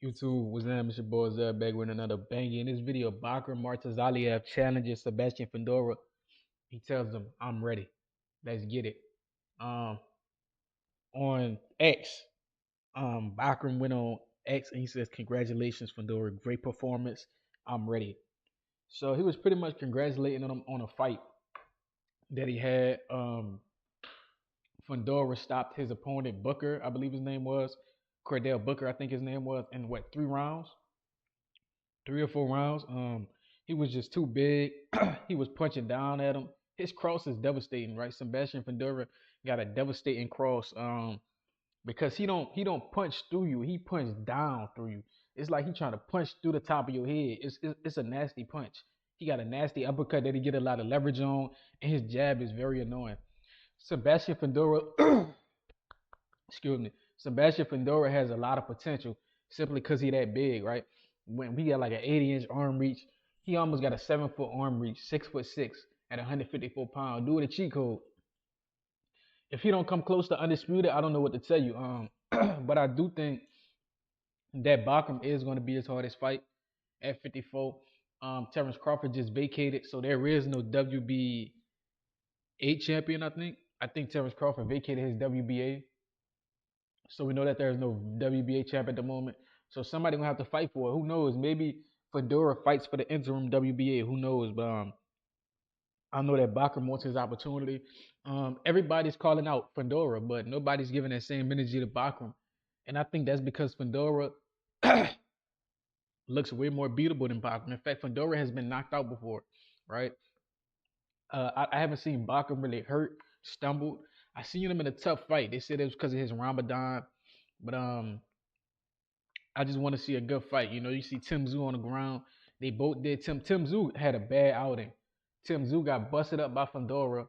YouTube was in, Mr. Boy Zeb back with another banger. In this video, Bakhram Martazaliev challenges Sebastian Fundora. He tells him, I'm ready. Let's get it. Um, on X, Bakhram went on X and he says, congratulations, Fundora. Great performance. I'm ready. So he was pretty much congratulating him on a fight that he had. Fundora stopped his opponent, Booker, I believe his name was. Cordell Booker, I think his name was, in what, 3 rounds? 3 or 4 rounds. He was just too big. He was punching down at him. His cross is devastating, right? Sebastian Fundora got a devastating cross. Because he don't punch through you. He punch down through you. It's like he trying to punch through the top of your head. It's a nasty punch. He got a nasty uppercut that he get a lot of leverage on, and his jab is very annoying. Sebastian Fundora, excuse me, Sebastian Fundora has a lot of potential simply because he that big, right? When we got like an 80-inch arm reach, he almost got a 7 foot arm reach, 6'6" at 154 pounds. Do it a cheat code. If he don't come close to undisputed, I don't know what to tell you. But I do think that Bakhram is going to be his hardest fight at 54. Terrence Crawford just vacated, so there is no WBA champion. I think Terrence Crawford vacated his WBA. So we know that there's no WBA champ at the moment. So somebody gonna have to fight for it. Who knows? Maybe Fedora fights for the interim WBA. Who knows? But I know that Bakhram wants his opportunity. Everybody's calling out Fedora, but nobody's giving that same energy to Bakhram. And I think that's because Fedora looks way more beatable than Bakhram. In fact, Fedora has been knocked out before, right? I haven't seen Bakhram really hurt, stumbled. I seen him in a tough fight. They said it was because of his Ramadan, but I just want to see a good fight. You see Tim Zoo on the ground. They both did. Tim Zoo had a bad outing. Tim Zoo got busted up by Fundora,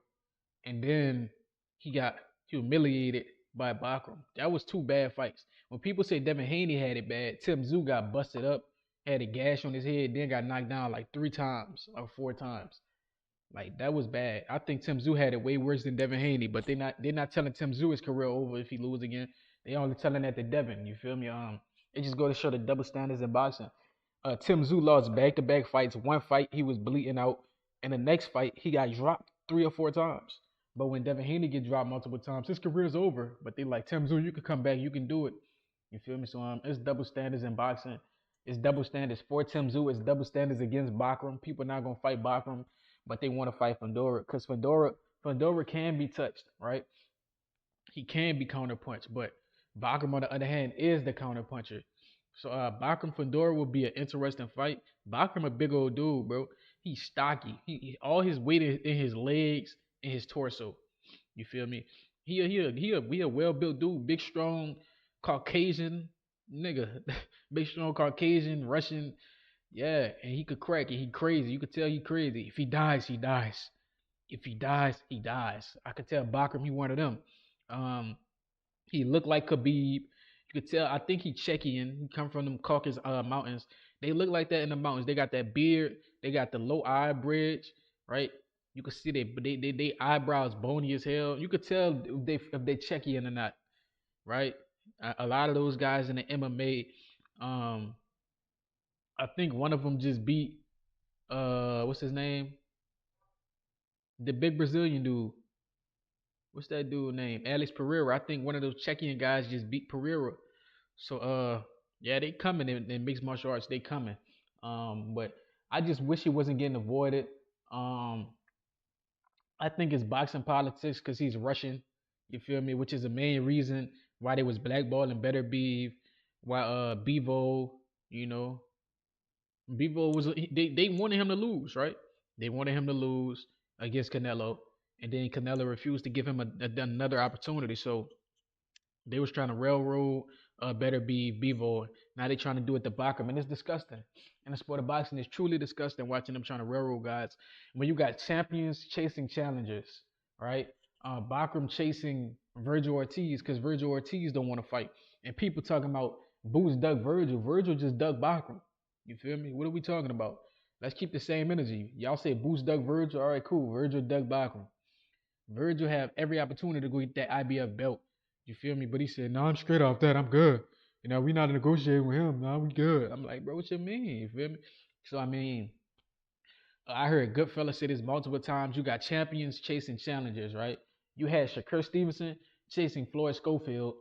and then he got humiliated by Bakhram. That was two bad fights. When people say Devin Haney had it bad, Tim Zoo got busted up, had a gash on his head, then got knocked down like 3 times or 4 times. Like that was bad. I think Tim Zoo had it way worse than Devin Haney, but they're not telling Tim Zoo his career over if he lose again. They only telling that to Devin. You feel me? It just go to show the double standards in boxing. Tim Zoo lost back-to-back fights. One fight he was bleeding out, and the next fight he got dropped 3 or 4 times. But when Devin Haney get dropped multiple times, his career's over. But they like Tim Zoo, you can come back, you can do it. You feel me? So it's double standards in boxing. It's double standards for Tim Zoo. It's double standards against Bakhram. People not gonna fight Bakhram, but they want to fight Fundora because Fundora can be touched, right? He can be counterpunched, but Bakhram on the other hand is the counterpuncher. So Bakhram Fundora will be an interesting fight. Bakhram a big old dude, bro. He's stocky. All his weight is in his legs and his torso. You feel me? He a well built dude, big strong Caucasian nigga, big strong Caucasian Russian. Yeah, and he could crack it. He crazy. You could tell he crazy. If he dies, he dies. If he dies, he dies. I could tell Bakhram he one of them. Um, he looked like Khabib. You could tell. I think he Czechian. He come from them Caucasus mountains. They look like that in the mountains. They got that beard. They got the low eye bridge, right? You could see they eyebrows bony as hell. You could tell if they Czechian or not, right? A lot of those guys in the MMA, um, I think one of them just beat what's his name? The big Brazilian dude. What's that dude name? Alex Pereira. I think one of those Czechian guys just beat Pereira. So yeah, they coming in mixed martial arts. They coming. But I just wish it wasn't getting avoided. Um, I think it's boxing politics because he's Russian. You feel me? Which is the main reason why they was blackballing Better Beef. Why Bevo, you know, Bevo was they wanted him to lose, right? They wanted him to lose against Canelo, and then Canelo refused to give him another opportunity. So they was trying to railroad Better Be Bevo. Now they trying to do it to Bakhram, and it's disgusting. In the sport of boxing, it's truly disgusting watching them trying to railroad guys. When you got champions chasing challengers, right? Bakhram chasing Virgil Ortiz because Virgil Ortiz don't want to fight, and people talking about Boots dug Virgil. Virgil just dug Bakhram. You feel me? What are we talking about? Let's keep the same energy. Y'all say Boots dug Virgil. All right, cool. Virgil dug Bakhram. Virgil have every opportunity to go get that IBF belt. You feel me? But he said, "No, I'm straight off that. I'm good." We not negotiating with him. Nah, we good. I'm like, bro, what you mean? You feel me? So I mean, I heard Goodfellas say this multiple times. You got champions chasing challengers, right? You had Shakur Stevenson chasing Floyd Schofield.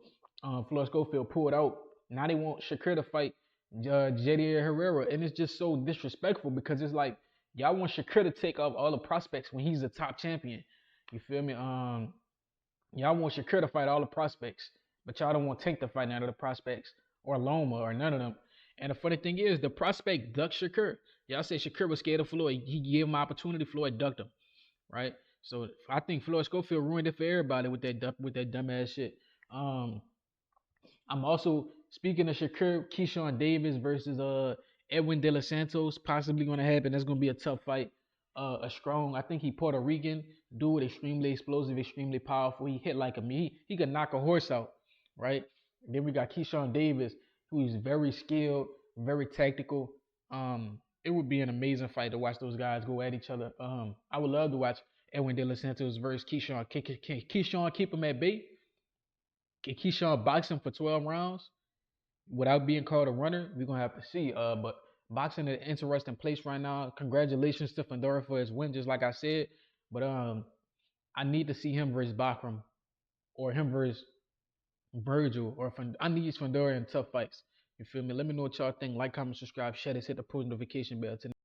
Floyd Schofield pulled out. Now they want Shakur to fight Jadier Herrera, and it's just so disrespectful because it's like y'all want Shakur to take off all the prospects when he's a top champion. You feel me? Y'all want Shakur to fight all the prospects, but y'all don't want Tank to fight none of the prospects or Loma or none of them. And the funny thing is, the prospect ducked Shakur. Y'all say Shakur was scared of Floyd. He gave him opportunity. Floyd ducked him, right? So I think Floyd Schofield ruined it for everybody with that dumbass shit. Um, I'm also speaking of Shakur, Keyshawn Davis versus Edwin De Los Santos possibly going to happen. That's going to be a tough fight. A strong, I think he Puerto Rican dude, extremely explosive, extremely powerful. He hit like a me. He could knock a horse out, right? Then we got Keyshawn Davis, who is very skilled, very tactical. It would be an amazing fight to watch those guys go at each other. I would love to watch Edwin De Los Santos versus Keyshawn. Can Keyshawn keep him at bay? Can Keyshawn box him for 12 rounds without being called a runner? We're gonna have to see. But boxing is an interesting place right now. Congratulations to Fundora for his win, just like I said. But I need to see him versus Bakhram or him versus Virgil I need Fundora in tough fights. You feel me? Let me know what y'all think. Like, comment, subscribe, share this, hit the post notification bell.